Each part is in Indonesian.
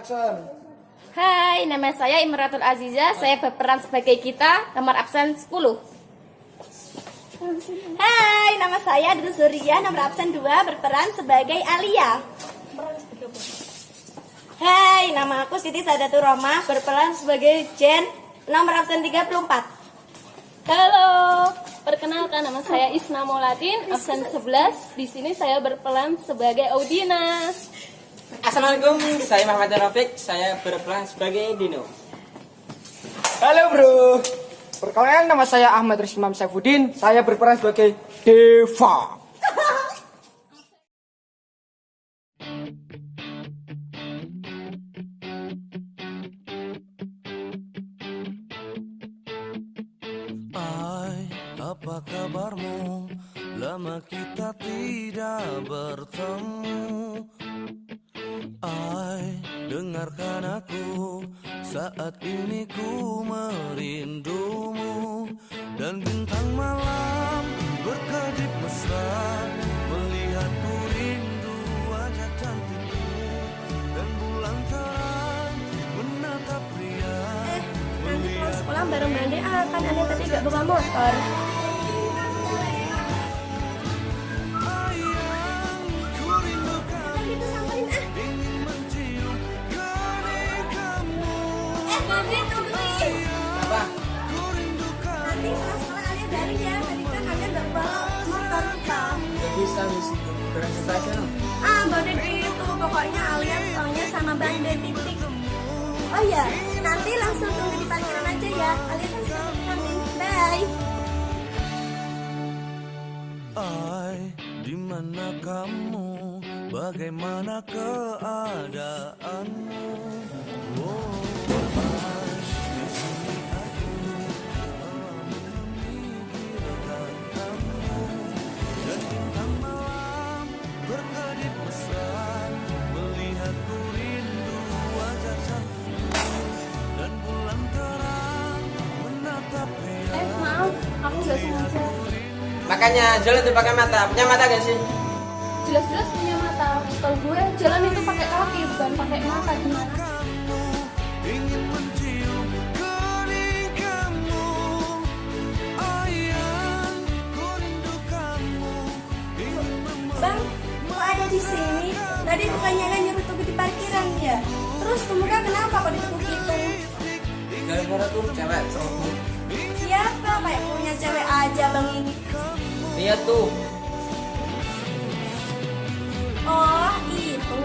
action. Hai, nama saya Imratul Aziza. Saya berperan sebagai Gita, nomor absen 10. Hai, nama saya Dudu Surya, nomor absen 2, berperan sebagai Alia. Hai, nama aku Siti Sadatur Roma, berperan sebagai Jen, nomor absen 34. Halo, perkenalkan nama saya Isna Maulatin, absen 11. Di sini saya berperan sebagai Audina. Assalamualaikum, saya Muhammad Rafiq, saya berperan sebagai Dino. Halo bro. Perkenalkan nama saya Ahmad Rizman Saifuddin. Saya berperan sebagai Deva. Hai, apa kabarmu? Lama kita tidak bertemu. Hai, dengarkan aku, saat ini ku merindumu. Dan bintang malam berkedip mesra, melihatku rindu wajah cantikmu. Dan bulan terang menatap pria. Nanti pulang sekolah bareng Bande kan Anda tadi gak bawa motor. Bande tungguin. Apa? Nanti pulang sekolah Alia balik ya, tadi kan Alia gak bawa motor kita. Gak bisa, berasa saja. Bande itu, pokoknya Alia pulangnya sama Bande titik. Oh ya, nanti langsung tunggu di parkiran aja ya. Alia kan suka ke kantin. Bye. Hai, di mana kamu? Bagaimana keadaanmu? Oh, hai, di sini aku memikirkan kamu. Dan bintang malam berkedip mesra, melihatku rindu wajah cantikmu. Dan bulan terang menatap pria. Maaf, aku gak sengaja. Makanya jalan tuh pakai mata. Punya mata gak sih? Jelas-jelas punya mata. Setahu gue, jalan itu pakai kaki, bukan pakai mata. Gimana sih? Ingin mencium kening kamu, ayang, ku rindu kamu. Bang, kok ada di sini? Tadi bukannya kan nyuruh tunggu di parkiran ya? Terus pemuda kenapa kok ditunggu gitu? Gara-gara tuh cewek cowok. Siapa kayak punya cewek aja bang ini? Lihat tuh. Oh itu,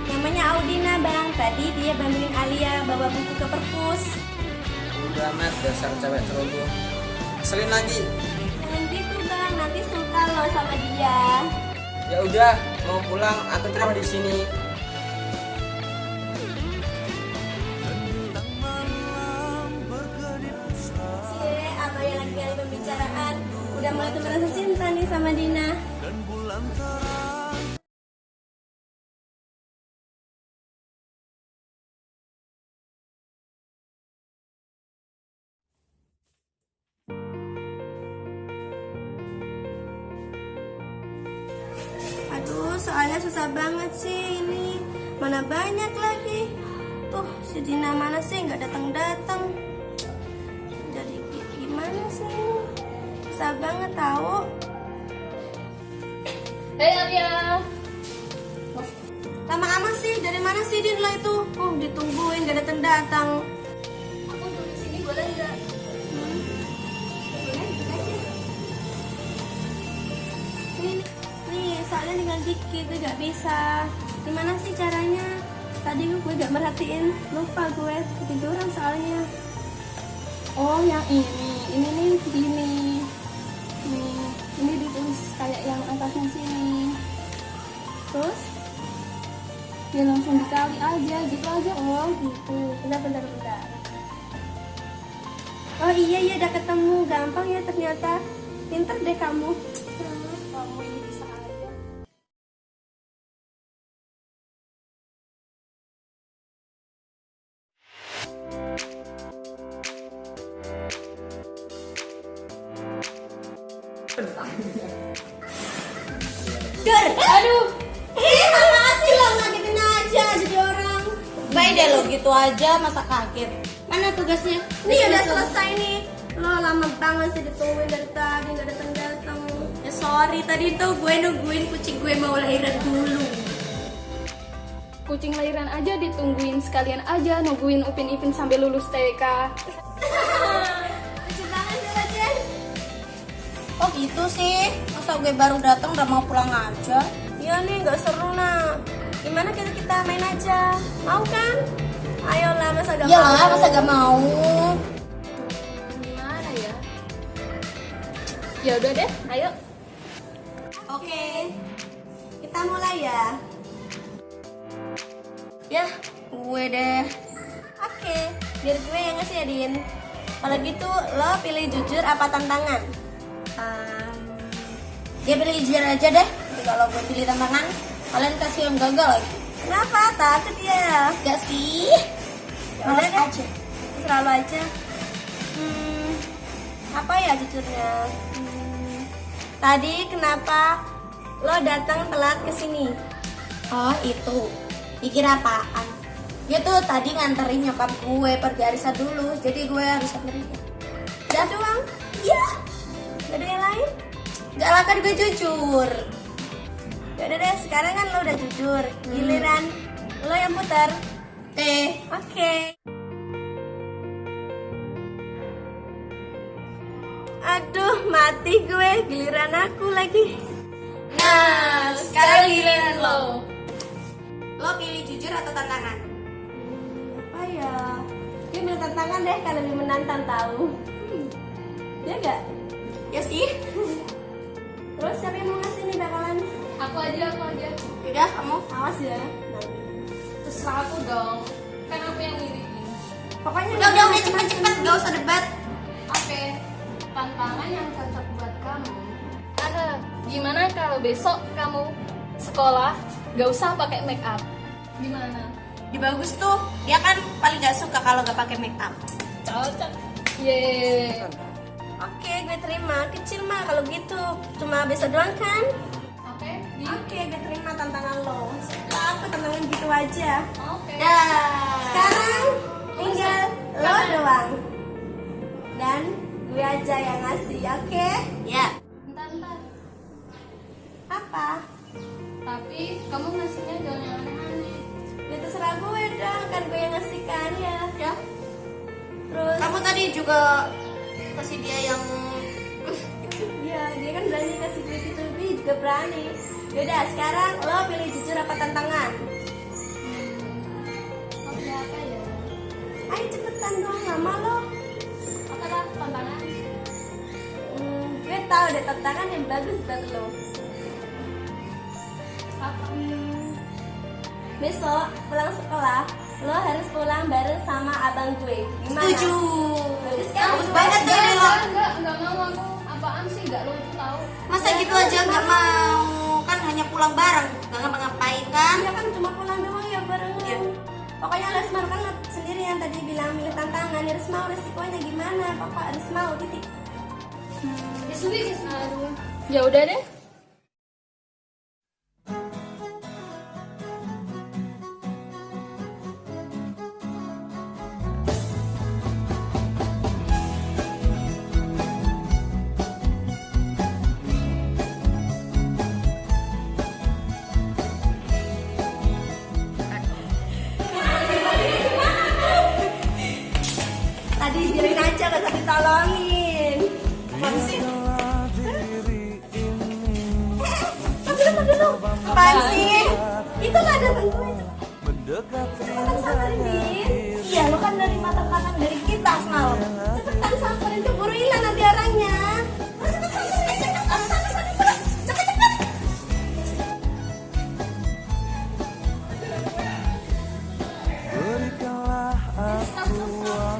namanya Audina bang. Tadi dia bantuin Alia bawa buku ke perpus. Udah amat dasar cewek ceroboh. Selin lagi. Jangan gitu bang, nanti suka loh sama dia. Ya udah, mau pulang atau kenapa di sini? Cie, apa yang lagi kali pembicaraan? Udah mulai tuh merasa cinta nih sama Dina. Aduh, soalnya susah banget sih ini. Mana banyak lagi. Tuh, si Dina mana sih nggak datang-datang. Jadi gimana sih ini? Susah banget tahu. Hei Alia. Lama amat sih, dari mana sih Din lah itu? Ditungguin nggak datang-datang. Aku duduk di sini boleh nggak? Boleh, duduk aja. Nih, soalnya tinggal dikit, gue gak bisa. Gimana sih caranya? Tadi gue gak merhatiin, lupa gue ketiduran soalnya. Oh, yang ini nih gini. Nih, ini ditulis kayak yang atasnya sini. Terus ya langsung dikali aja, gitu aja. Oh, gitu. Bentar. Oh iya, udah ketemu. Gampang ya ternyata. Pinter deh kamu. Kamu ini bisa aja. Dur, aduh. Makasih lo ngagetin aja jadi orang. Baik deh lo gitu aja masa kaget. Mana tugasnya? Nih udah selesai nih. Lo lama banget sih ditungguin dari tadi nggak datang-datang. Ya sorry tadi tuh gue nungguin kucing gue mau lahiran dulu. Kucing lahiran aja ditungguin, sekalian aja nungguin Upin Ipin sampai lulus TK. Lucu banget sih lo Jen. Oh gitu sih. Masa gue baru datang udah mau pulang aja? Iya nih nggak seru nah. Gimana kita main aja? Mau kan? Ayolah masa gak mau? Iyalah masa gak mau. Gimana ya? Ya udah deh, ayo. Oke, kita mulai ya. Ya, gue deh. Oke, biar gue yang ngasih ya Din. Kalau gitu lo pilih jujur apa tantangan? Dia pilih jujur aja deh. Jadi kalau gue pilih tantangan, kalian kasih yang gagal lagi. Kenapa? Takut ya? Gak sih. Males aja. Terserah lo aja. Apa ya jujurnya? Tadi kenapa lo datang telat ke sini? Oh itu. Pikir apaan? Dia tuh tadi nganterin nyokap gue pergi arisan dulu, jadi gue harus anterin. Udah doang? Iya. Gak ada yang lain? Gak lah kan gue jujur. Ya udah deh, sekarang kan lo udah jujur. Giliran lo yang putar. Oke. Aduh, mati gue. Giliran aku lagi. Nah, sekarang giliran lo. Lo pilih jujur atau tantangan? Apa ya? Dia pilih tantangan deh, kalau lebih menantang tahu. Ya gak? Ya sih. Terus siapa yang mau ngasih nih bakalan? Aku aja. Udah, kamu awas ya. Terserah aku dong. Kan aku yang ngiriin. Pokoknya udah cepet-cepet, gak usah debat. Oke, tantangan yang cocok buat kamu. Gimana kalau besok kamu sekolah gak usah pakai make up? Gimana? Di bagus tuh, dia kan paling gak suka kalau gak pakai make up. Cocok. Yeay. Oke, gue terima. Kecil mah kalau gitu. Cuma besok doang kan? Oke, Oke, gue terima tantangan lo. Setelah aku tantangan gitu aja. Oke. Sekarang tinggal lo doang. Dan gue aja yang ngasih, oke? Ya. Bentar. Apa? Tapi kamu ngasihnya jangan yang aneh-aneh. Ya terserah gue dong, kan gue yang ngasih kan ya. Terus kamu tadi juga kasih dia yang iya, dia kan berani kasih gue gitu, gue juga berani. Yaudah, sekarang lo pilih jujur apa tantangan? Oke, apa ya? Ayo cepetan dong, lama lo. Apa lah tantangan? Gue tahu deh tantangan yang bagus buat lo. Apa? Besok pulang sekolah, lo harus pulang bareng sama abang gue. Gimana? Setuju. Bagus kan? Bagus banget tuh ide lo. Enggak mau aku. Apaan sih? Enggak lucu tahu. Masa gitu aja nggak mau? Kan hanya pulang bareng, nggak ngapa-ngapain kan? Iya kan cuma pulang doang ya barengan. Iya. Pokoknya harus mau kan sendiri yang tadi bilang milih tantangan, harus mau resikonya gimana? Pokok harus mau titik. Ya udah deh. Tadi biarin aja gak usah ditolongin. Bila diri ini Apaan sih? Itu gak ada bantuan. mendekat Cepetan samperin Din. Iya lo kan dari mata tangan dari kita semalam. Cepetan samperin keburu hilang nanti orangnya. Oh, cepet samperin, cepet. berikanlah aku waktu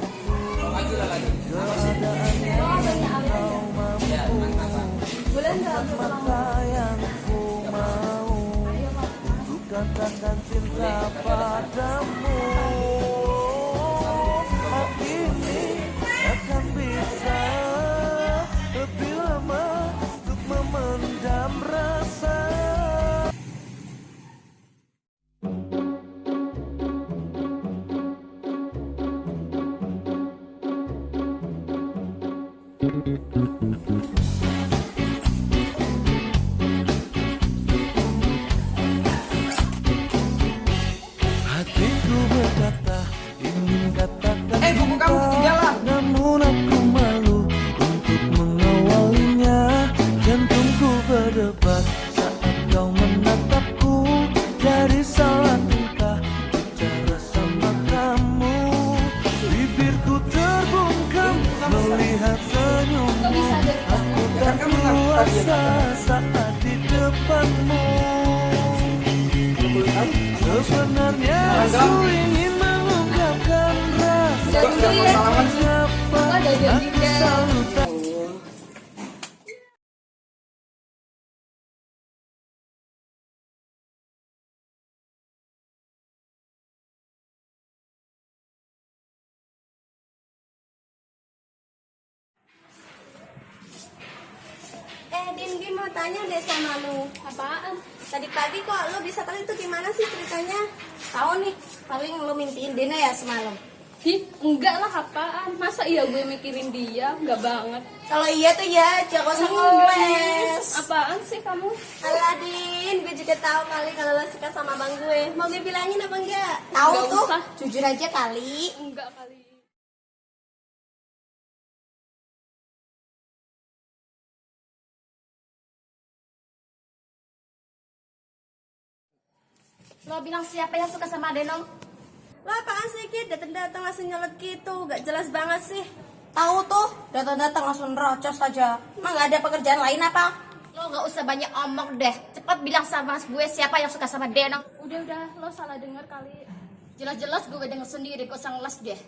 Boleh nggak? mata yang ku mau untuk katakan cinta padamu. Hati ini akan bisa ku berkata, ingin katakan buku kamu ketinggalan. namun aku malu untuk mengawalinya. Jantungku berdebar saat kau menatapku, jadi salah tingkah bicara sama kamu. Bibirku terbungkam melihat senyummu. Aku tak kuasa saat di depanmu. Sebenarnya aku ingin mengungkapkan rasa mengapa aku selalu tak. Din mau tanya deh sama lu. Apaan? Tadi pagi kok lu bisa kali itu gimana sih ceritanya? Tahu nih, paling lu mimpiin Dina ya semalam. Hi, enggak lah, apaan? Masa iya gue mikirin dia? Enggak banget. Kalau iya tuh ya, jangan usah ngeles. Apaan sih kamu? Aladin, gue juga tahu kali kalau lo suka sama bang gue. Mau gue bilangin apa enggak? Tahu Nggak tuh, usah. jujur aja kali. Enggak kali. Lo bilang siapa yang suka sama Denong? Lo apaan sih Kid? Datang-datang langsung nyolot gitu. Gak jelas banget sih. Tahu tuh, datang-datang langsung nerocos aja. Emang gak ada pekerjaan lain apa? Lo gak usah banyak omong deh. Cepat bilang sama gue siapa yang suka sama Denong. Udah, lo salah dengar kali. Jelas-jelas gue denger sendiri, kok usah ngeles deh.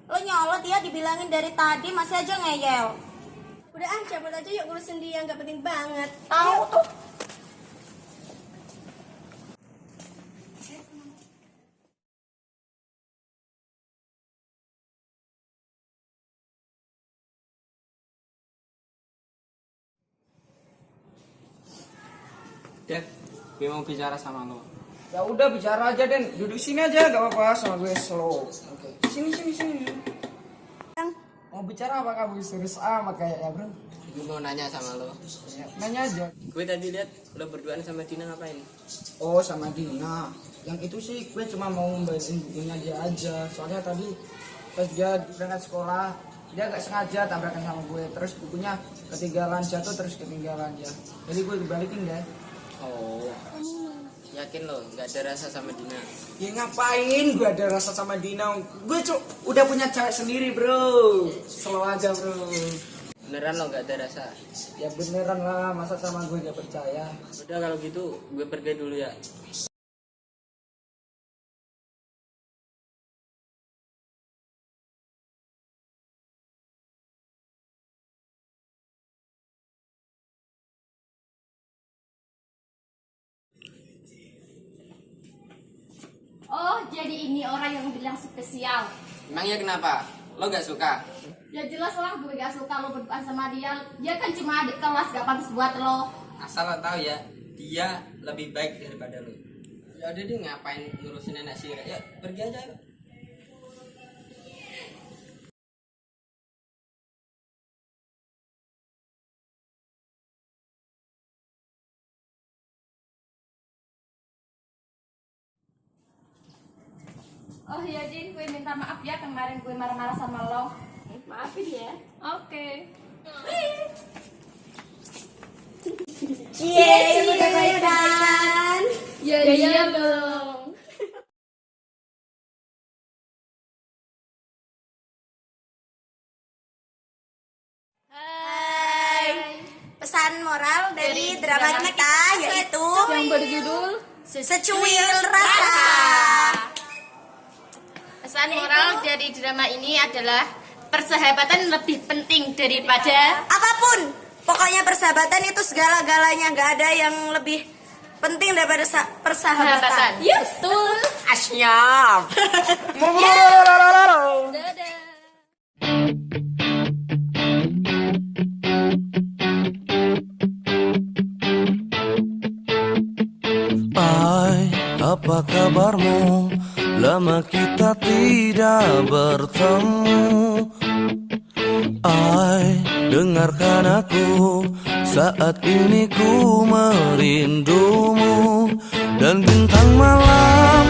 Lo nyolot ya, dibilangin dari tadi masih aja ngeyel. Udah cabut aja yuk urusin dia. Gak penting banget. Tahu tuh. Dev, gue mau bicara sama lo. Ya udah bicara aja Den, duduk sini aja gak apa-apa sama gue slow. Oke. Sini. Mau bicara apa kamu serius amat kayaknya bro? Gue mau nanya sama lo. Ya, nanya aja. Gue tadi lihat lo berduaan sama Dina ngapain? Oh sama Dina. Yang itu sih gue cuma mau ngembaliin bukunya dia aja. Soalnya tadi pas dia berangkat sekolah dia gak sengaja tabrakan sama gue. Terus bukunya ketinggalan jatuh terus ketinggalan dia. Jadi gue dibalikin deh. Oh, yakin lo gak ada rasa sama Dina? Ya ngapain gue ada rasa sama Dina? Gue udah punya cewek sendiri bro. Slow aja bro. Beneran lo gak ada rasa? Ya beneran lah, masa sama gue gak percaya. Udah kalau gitu gue pergi dulu ya. Oh, jadi ini orang yang bilang spesial. Emangnya kenapa? Lo gak suka? Ya jelas lah gue gak suka lo berduaan sama dia. Dia kan cuma adik kelas, gak pantas buat lo. Asal lo tahu ya, dia lebih baik daripada lo. Ya udah deh, ngapain ngurusin nenek sihir? Ya pergi aja yuk. Oh iya Din, gue minta maaf ya kemarin gue marah-marah sama lo. Maafin ya. Oke. Yeay, udah baikan. Ya dong. Hai. Pesan moral dari drama kita yaitu Yang berjudul Secuil Rasa. Pesan moral dari drama ini adalah persahabatan lebih penting daripada Apapun, pokoknya persahabatan itu segala-galanya. Nggak ada yang lebih penting daripada persahabatan. persahabatan. Iya, betul. Asyap. Dadah. Hai, apa kabarmu? Lama kita tidak bertemu. Hai, dengarkan aku. Saat ini ku merindumu. Dan bintang malam